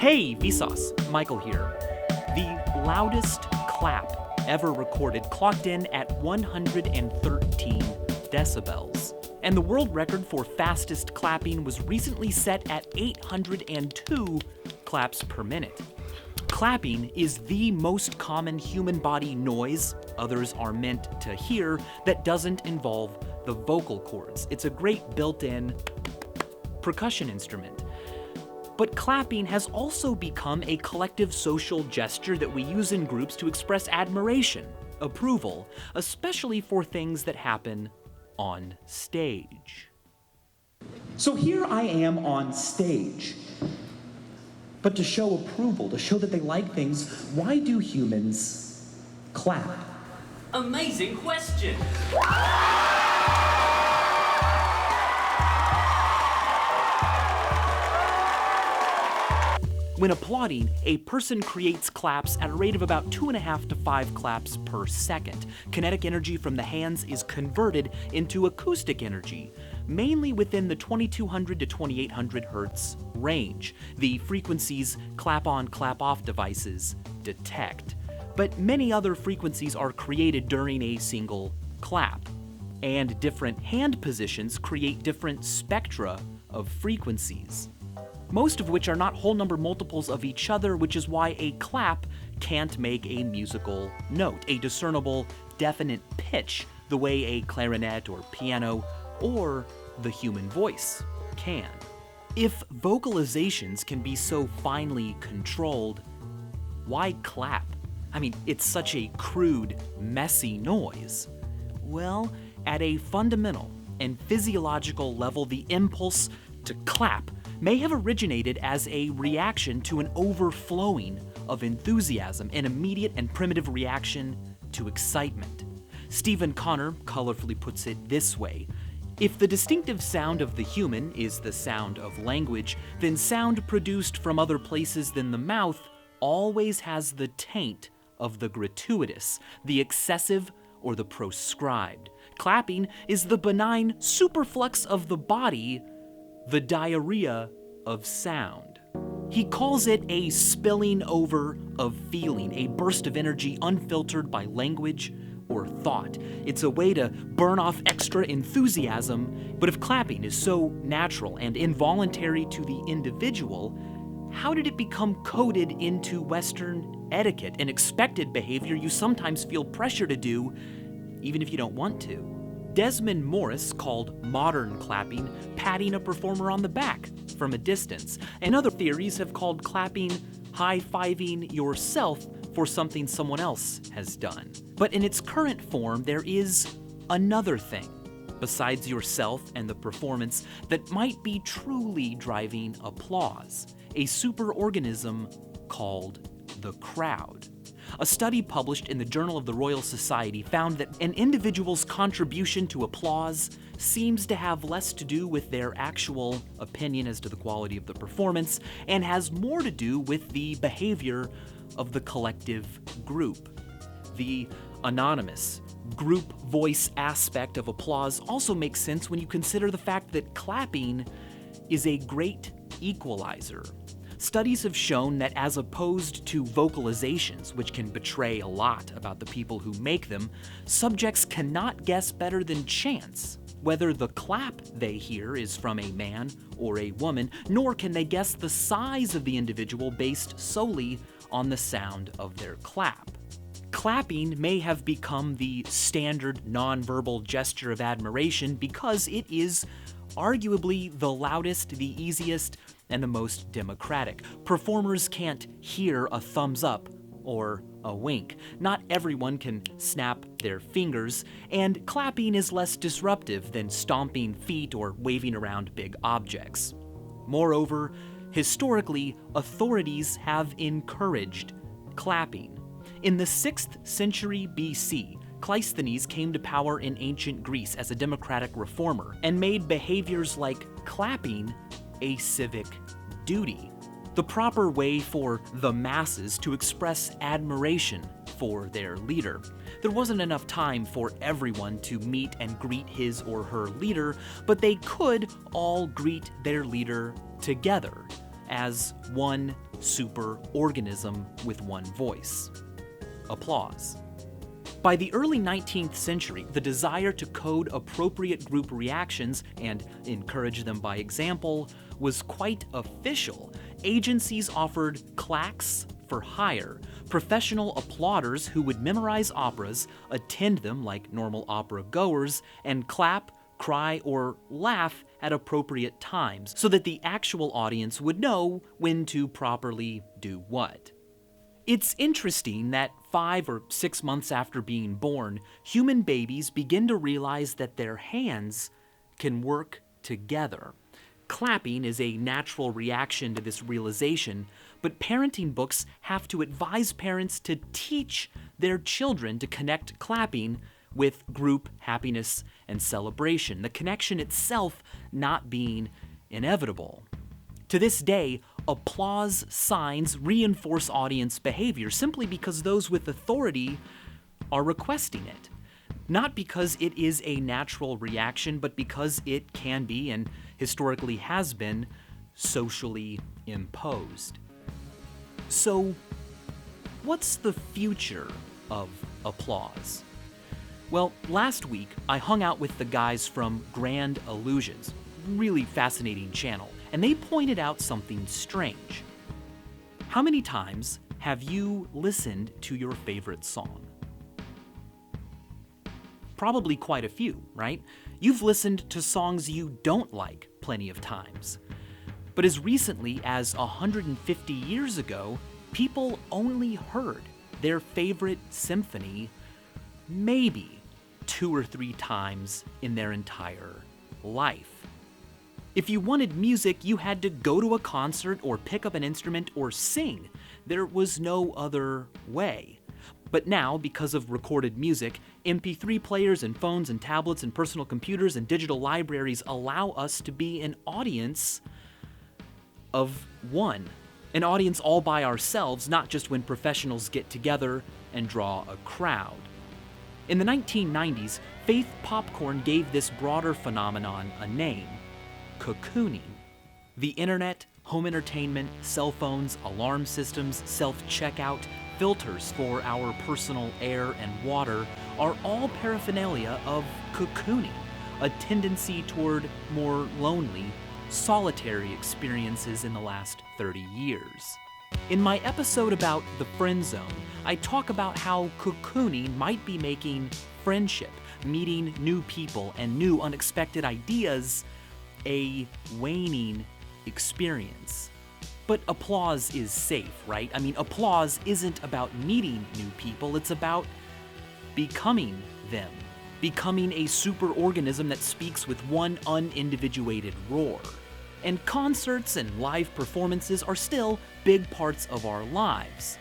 Hey, Vsauce, Michael here. The loudest clap ever recorded clocked in at 113 decibels. And the world record for fastest clapping was recently set at 802 claps per minute. Clapping is the most common human body noise others are meant to hear that doesn't involve the vocal cords. It's a great built-in percussion instrument. But clapping has also become a collective social gesture that we use in groups to express admiration, approval, especially for things that happen on stage. So here I am on stage. But to show approval, to show that they like things, why do humans clap? Amazing question! When applauding, a person creates claps at a rate of about 2.5 to 5 claps per second. Kinetic energy from the hands is converted into acoustic energy, mainly within the 2200 to 2800 hertz range, the frequencies clap-on, clap-off devices detect. But many other frequencies are created during a single clap, and different hand positions create different spectra of frequencies, most of which are not whole number multiples of each other, which is why a clap can't make a musical note, a discernible, definite pitch, the way a clarinet or piano or the human voice can. If vocalizations can be so finely controlled, why clap? I mean, it's such a crude, messy noise. Well, at a fundamental and physiological level, the impulse to clap may have originated as a reaction to an overflowing of enthusiasm, an immediate and primitive reaction to excitement. Stephen Connor colorfully puts it this way: if the distinctive sound of the human is the sound of language, then sound produced from other places than the mouth always has the taint of the gratuitous, the excessive, or the proscribed. Clapping is the benign superflux of the body, the diarrhea of sound. He calls it a spilling over of feeling, a burst of energy unfiltered by language or thought. It's a way to burn off extra enthusiasm, but if clapping is so natural and involuntary to the individual, how did it become coded into Western etiquette, an expected behavior you sometimes feel pressure to do, even if you don't want to? Desmond Morris called modern clapping patting a performer on the back from a distance, and other theories have called clapping high-fiving yourself for something someone else has done. But in its current form, there is another thing, besides yourself and the performance, that might be truly driving applause, a superorganism called the crowd. A study published in the Journal of the Royal Society found that an individual's contribution to applause seems to have less to do with their actual opinion as to the quality of the performance and has more to do with the behavior of the collective group. The anonymous group voice aspect of applause also makes sense when you consider the fact that clapping is a great equalizer. Studies have shown that as opposed to vocalizations, which can betray a lot about the people who make them, subjects cannot guess better than chance whether the clap they hear is from a man or a woman, nor can they guess the size of the individual based solely on the sound of their clap. Clapping may have become the standard nonverbal gesture of admiration because it is arguably the loudest, the easiest, and the most democratic. Performers can't hear a thumbs up or a wink. Not everyone can snap their fingers, and clapping is less disruptive than stomping feet or waving around big objects. Moreover, historically, authorities have encouraged clapping. In the 6th century BC, Cleisthenes came to power in ancient Greece as a democratic reformer and made behaviors like clapping a civic duty, the proper way for the masses to express admiration for their leader. There wasn't enough time for everyone to meet and greet his or her leader, but they could all greet their leader together as one super organism with one voice: applause. By the early 19th century, the desire to code appropriate group reactions and encourage them by example was quite official. Agencies offered claques for hire, professional applauders who would memorize operas, attend them like normal opera goers, and clap, cry, or laugh at appropriate times so that the actual audience would know when to properly do what. It's interesting that 5 or 6 months after being born, human babies begin to realize that their hands can work together. Clapping is a natural reaction to this realization, but parenting books have to advise parents to teach their children to connect clapping with group happiness and celebration, the connection itself not being inevitable. To this day, applause signs reinforce audience behavior simply because those with authority are requesting it. Not because it is a natural reaction, but because it can be, and historically has been, socially imposed. So, what's the future of applause? Well, last week I hung out with the guys from Grand Illusions, really fascinating channel, and they pointed out something strange. How many times have you listened to your favorite song? Probably quite a few, right? You've listened to songs you don't like plenty of times. But as recently as 150 years ago, people only heard their favorite symphony maybe 2 or 3 times in their entire life. If you wanted music, you had to go to a concert or pick up an instrument or sing. There was no other way. But now, because of recorded music, MP3 players and phones and tablets and personal computers and digital libraries allow us to be an audience of one. An audience all by ourselves, not just when professionals get together and draw a crowd. In the 1990s, Faith Popcorn gave this broader phenomenon a name: cocooning. The internet, home entertainment, cell phones, alarm systems, self-checkout, filters for our personal air and water are all paraphernalia of cocooning, a tendency toward more lonely, solitary experiences in the last 30 years. In my episode about the friend zone, I talk about how cocooning might be making friendship, meeting new people, and new unexpected ideas a waning experience. But applause is safe, right? I mean, applause isn't about meeting new people, it's about becoming them, becoming a superorganism that speaks with one unindividuated roar. And concerts and live performances are still big parts of our lives.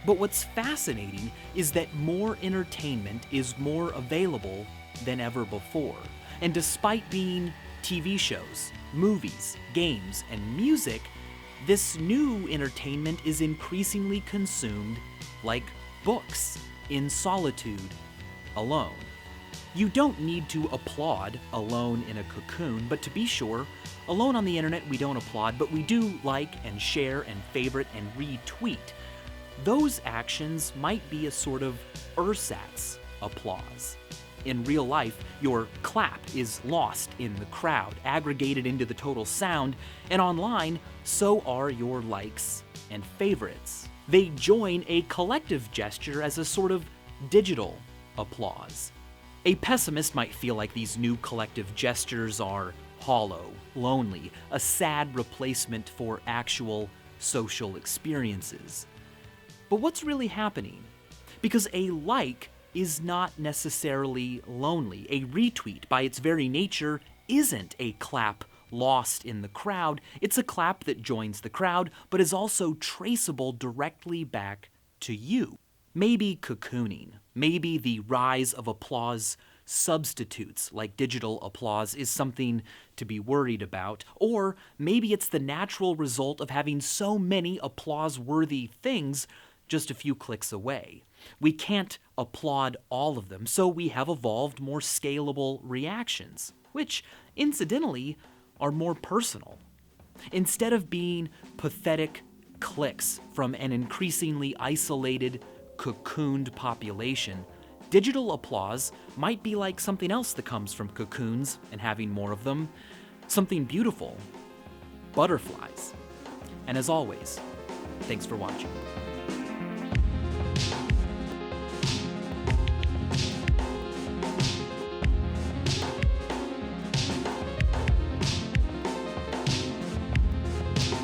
But what's fascinating is that more entertainment is more available than ever before. And despite being TV shows, movies, games, and music, this new entertainment is increasingly consumed like books, in solitude, alone. You don't need to applaud alone in a cocoon, but to be sure, alone on the internet we don't applaud, but we do like and share and favorite and retweet. Those actions might be a sort of ersatz applause. In real life, your clap is lost in the crowd, aggregated into the total sound, and online, so are your likes and favorites. They join a collective gesture as a sort of digital applause. A pessimist might feel like these new collective gestures are hollow, lonely, a sad replacement for actual social experiences. But what's really happening? Because a like is not necessarily lonely. A retweet, by its very nature, isn't a clap lost in the crowd. It's a clap that joins the crowd, but is also traceable directly back to you. Maybe cocooning, maybe the rise of applause substitutes like digital applause is something to be worried about, or maybe it's the natural result of having so many applause-worthy things just a few clicks away. We can't applaud all of them, so we have evolved more scalable reactions, which, incidentally, are more personal. Instead of being pathetic clicks from an increasingly isolated, cocooned population, digital applause might be like something else that comes from cocoons and having more of them. Something beautiful. Butterflies. And as always, thanks for watching.